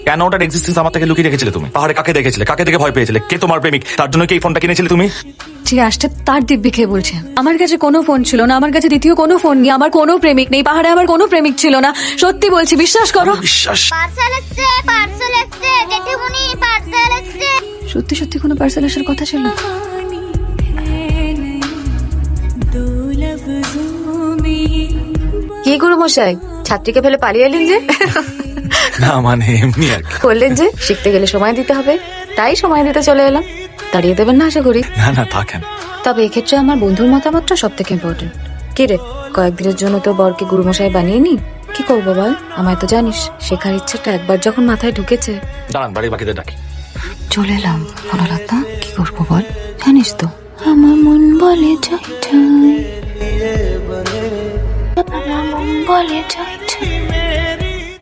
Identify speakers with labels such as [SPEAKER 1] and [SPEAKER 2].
[SPEAKER 1] কেন ওটার এক্সিস্টেন্স আমার থেকে লুকিয়ে রেখেছিলে তুমি? পাহাড়ে কাকে দেখেছিলে? কাকে দেখে ভয় পেয়েছিলে? কে তোমার প্রেমিক? তার জন্য কি এই ফোনটা কিনেছিলে তুমি?
[SPEAKER 2] ঠিক আসছে তার দিব্যি খেয়ে বলছে আমার কাছে কোনো ফোন ছিল না, আমার কাছে দ্বিতীয় কোনো ফোন নেই, আমার কোনো প্রেমিক নেই, পাহাড়ে আমার কোনো প্রেমিক ছিল না। সত্যি বলছি, বিশ্বাস করো।
[SPEAKER 1] বিশ্বাস?
[SPEAKER 3] পার্সেল এসছে জেঠিমুনি, পার্সেল এসছে।
[SPEAKER 2] সত্যি সত্যি কোনো পার্সেল আসার কথা ছিল?
[SPEAKER 4] কি গুরু মশাই, ছাত্রীকে ফেলে পালিয়ে এলেন যে?
[SPEAKER 1] না মানে এমনি আর কি।
[SPEAKER 4] বললেন যে শিখতে গেলে সময় দিতে হবে, তাই সময় দিতে চলে এলাম। তাড়িয়ে দেবেন না আশা করি।
[SPEAKER 1] না না থাকেন।
[SPEAKER 4] তবে এক্ষেত্রে আমার বন্ধুর মতামতটা সব থেকে ইম্পর্টেন্ট। কি রে, কয়েকদিনের জন্য তো বরকে গুরুমশাই বানিয়ে নি, কি করবো বল? আমায় তো জানিস, শেখার ইচ্ছাটা একবার যখন মাথায় ঢুকেছে।
[SPEAKER 1] দাঁড়ান, বাড়ির বাকিদের ডাকি।
[SPEAKER 4] চলে এলাম। বনলতা, কি করবো বল? জানিস তো আমার মন বলে যাই যাই, আমার মন বলে যাই যাই।